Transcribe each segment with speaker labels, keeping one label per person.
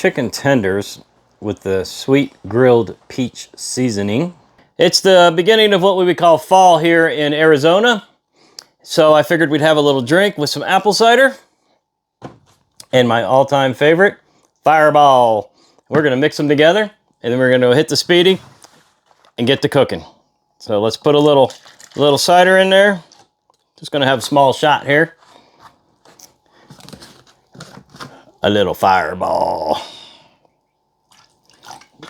Speaker 1: chicken tenders with the sweet grilled peach seasoning. It's the beginning of what we would call fall here in Arizona. So I figured we'd have a little drink with some apple cider and my all-time favorite, Fireball. We're gonna mix them together and then we're gonna hit the Speedy and get to cooking. So let's put a little cider in there. Just gonna have a small shot here. A little Fireball.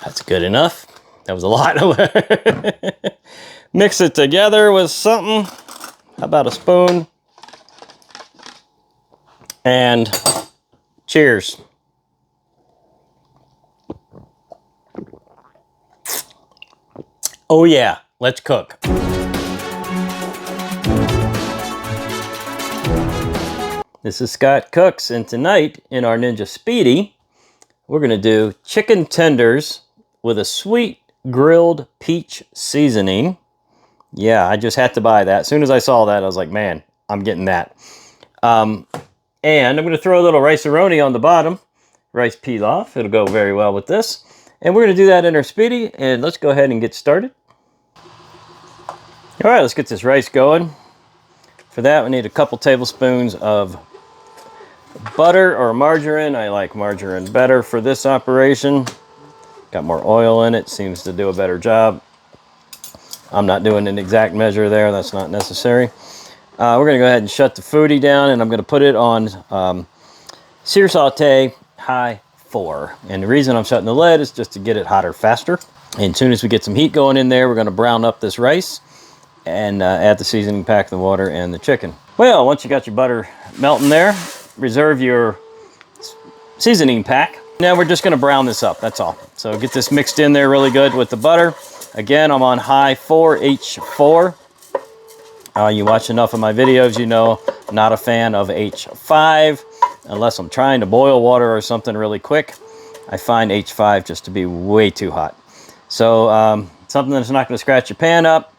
Speaker 1: That's good enough. That was a lot of it. Mix it together with something. How about a spoon? And cheers. Oh yeah, let's cook. This is Scott Cooks, and tonight in our Ninja Speedy, we're gonna do chicken tenders with a sweet grilled peach seasoning. Yeah, I just had to buy that. As soon as I saw that, I was like, man, I'm getting that. And I'm going to throw a little rice-a-roni on the bottom. Rice pilaf. It'll go very well with this. And we're going to do that in our Speedy. And let's go ahead and get started. All right, let's get this rice going. For that, we need a couple tablespoons of butter or margarine. I like margarine better for this operation. Got more oil in it. Seems to do a better job. I'm not doing an exact measure there. That's not necessary. We're going to go ahead and shut the foodie down, and I'm going to put it on sear saute high 4. And the reason I'm shutting the lid is just to get it hotter faster. And as soon as we get some heat going in there, we're going to brown up this rice and add the seasoning pack, the water, and the chicken. Well, once you got your butter melting there, reserve your seasoning pack. Now we're just going to brown this up, that's all. So get this mixed in there really good with the butter. Again, I'm on high 4, H4. You watch enough of my videos, you know I'm not a fan of H5. Unless I'm trying to boil water or something really quick, I find H5 just to be way too hot. So something that's not going to scratch your pan up.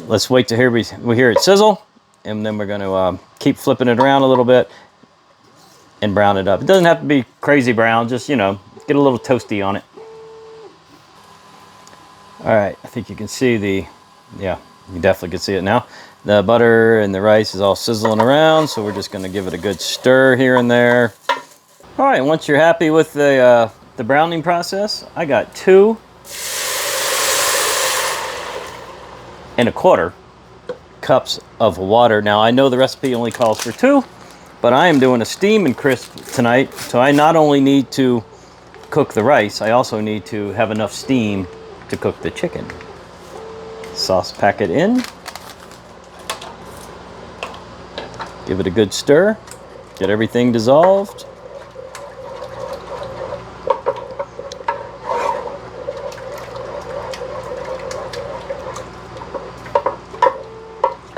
Speaker 1: Let's wait to hear we hear it sizzle. And then we're going to keep flipping it around a little bit and brown it up. It doesn't have to be crazy brown, just, you know, get a little toasty on it. All right, I think you can see yeah, you definitely can see it now. The butter and the rice is all sizzling around, so we're just gonna give it a good stir here and there. All right, once you're happy with the browning process, I got 2.25 cups of water. Now, I know the recipe only calls for 2, but I am doing a steam and crisp tonight, so I not only need to cook the rice, I also need to have enough steam to cook the chicken. Sauce packet in. Give it a good stir. Get everything dissolved.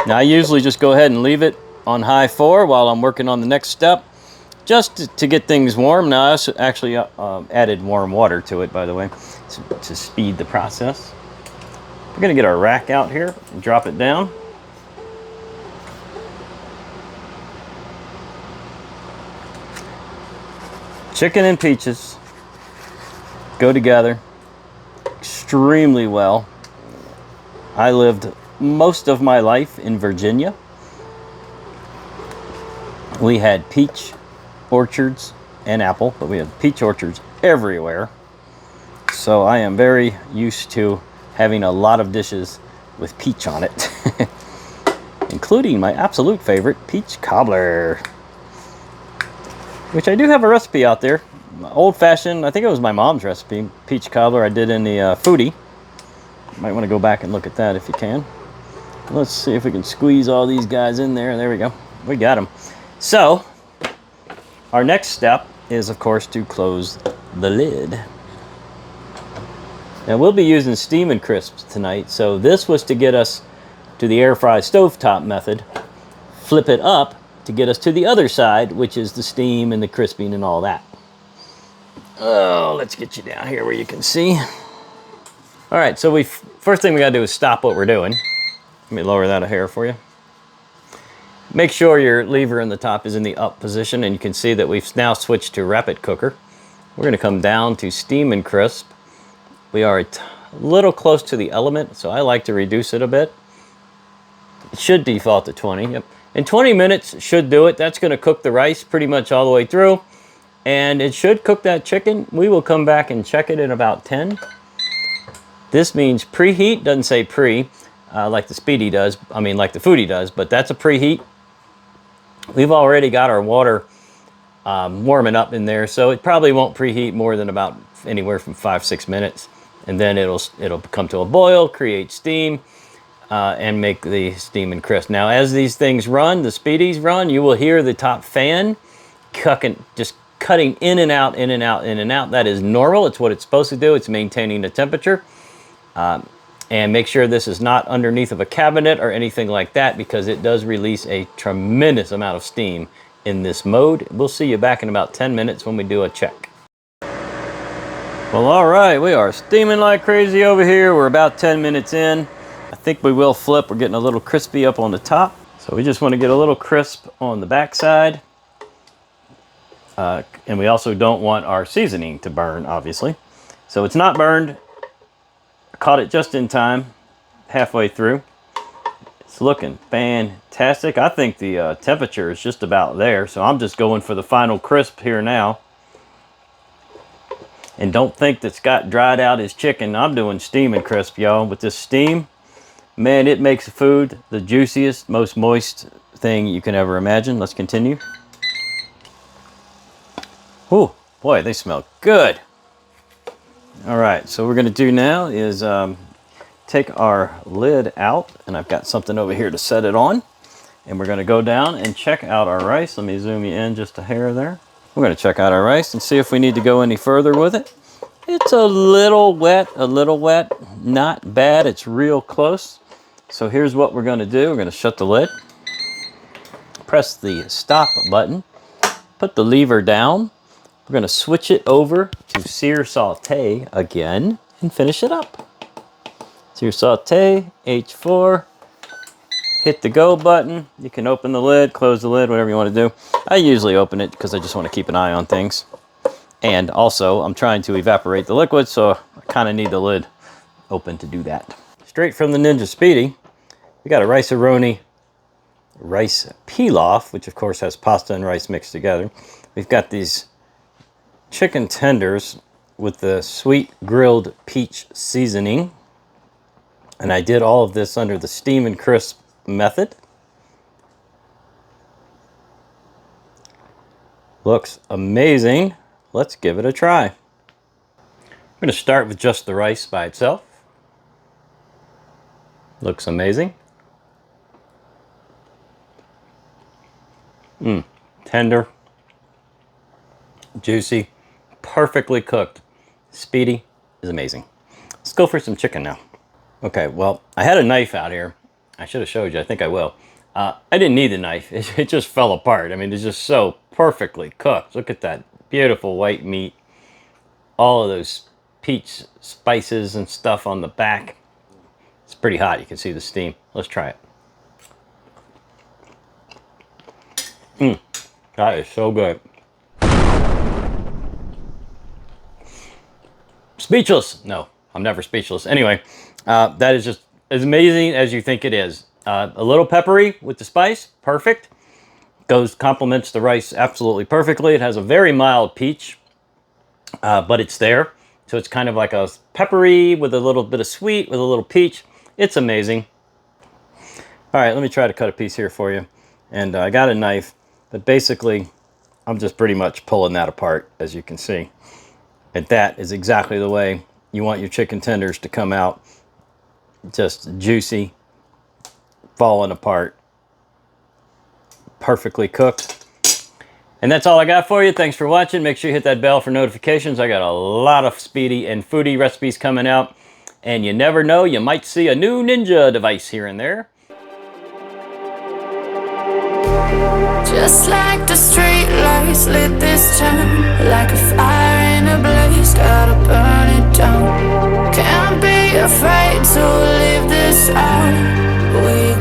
Speaker 1: Now I usually just go ahead and leave it on high 4 while I'm working on the next step, just to get things warm. Now I also actually added warm water to it, by the way, to speed the process. We're gonna get our rack out here and drop it down. Chicken and peaches go together extremely well. I lived most of my life in Virginia. We had peach orchards and apple, but we had peach orchards everywhere. So I am very used to having a lot of dishes with peach on it, including my absolute favorite, peach cobbler, which I do have a recipe out there. Old-fashioned, I think it was my mom's recipe, peach cobbler I did in the foodie. You might want to go back and look at that if you can. Let's see if we can squeeze all these guys in there. There we go. We got them. So, our next step is, of course, to close the lid. Now, we'll be using steam and crisps tonight, so this was to get us to the air fry stovetop method. Flip it up to get us to the other side, which is the steam and the crisping and all that. Oh, let's get you down here where you can see. All right, so first thing we gotta do is stop what we're doing. Let me lower that a hair for you. Make sure your lever in the top is in the up position, and you can see that we've now switched to rapid cooker. We're going to come down to steam and crisp. We are a little close to the element, so I like to reduce it a bit. It should default to 20. Yep. And 20 minutes should do it. That's going to cook the rice pretty much all the way through. And it should cook that chicken. We will come back and check it in about 10. This means preheat. Doesn't say pre, like the Speedi does. I mean, like the Foodie does, but that's a preheat. We've already got our water warming up in there, so it probably won't preheat more than about anywhere from 5-6 minutes. And then it'll come to a boil, create steam, and make the steam and crisp. Now, as these things run, the Speedies run, you will hear the top fan just cutting in and out, in and out, in and out. That is normal. It's what it's supposed to do. It's maintaining the temperature. And make sure this is not underneath of a cabinet or anything like that, because it does release a tremendous amount of steam in this mode. We'll see you back in about 10 minutes when we do a check. Well, all right, we are steaming like crazy over here. We're about 10 minutes in. I think we will flip. We're getting a little crispy up on the top. So we just want to get a little crisp on the back side. And we also don't want our seasoning to burn, obviously. So it's not burned. I caught it just in time, halfway through. It's looking fantastic. I think the temperature is just about there. So I'm just going for the final crisp here now. And don't think that Scott dried out his chicken. I'm doing steam and crisp, y'all. With this steam, man, it makes the food the juiciest, most moist thing you can ever imagine. Let's continue. Ooh, boy, they smell good. All right, so what we're gonna do now is take our lid out, and I've got something over here to set it on. And we're gonna go down and check out our rice. Let me zoom you in just a hair there. We're going to check out our rice and see if we need to go any further with it. It's a little wet, not bad. It's real close. So here's what we're going to do. We're going to shut the lid, press the stop button, put the lever down. We're going to switch it over to sear saute again and finish it up. Sear saute, H4. Hit the go button. You can open the lid, close the lid, whatever you want to do. I usually open it because I just want to keep an eye on things. And also, I'm trying to evaporate the liquid, so I kind of need the lid open to do that. Straight from the Ninja Speedi, we got a rice-a-roni rice pilaf, which of course has pasta and rice mixed together. We've got these chicken tenders with the sweet grilled peach seasoning. And I did all of this under the steam and crisp method. Looks amazing. Let's give it a try. I'm going to start with just the rice by itself. Looks amazing. Tender, juicy, perfectly cooked. Speedi is amazing. Let's go for some chicken now. Okay, well, I had a knife out here. I should have showed you. I think I will. I didn't need the knife. It just fell apart. I mean, it's just so perfectly cooked. Look at that beautiful white meat. All of those peach spices and stuff on the back. It's pretty hot. You can see the steam. Let's try it. That is so good. Speechless. No, I'm never speechless. Anyway, that is just as amazing as you think it is. A little peppery with the spice, perfect. Complements the rice absolutely perfectly. It has a very mild peach, but it's there. So it's kind of like a peppery with a little bit of sweet with a little peach. It's amazing. All right, let me try to cut a piece here for you. And I got a knife, but basically I'm just pretty much pulling that apart, as you can see. And that is exactly the way you want your chicken tenders to come out. Just juicy, falling apart, perfectly cooked. And that's all I got for you. Thanks for watching. Make sure you hit that bell for notifications. I got a lot of Speedi and Foodie recipes coming out. And you never know, you might see a new Ninja device here and there.
Speaker 2: Just like the street lights lit this town, like a fire in a blaze, gotta burn it down. Can't be afraid to leave this out. We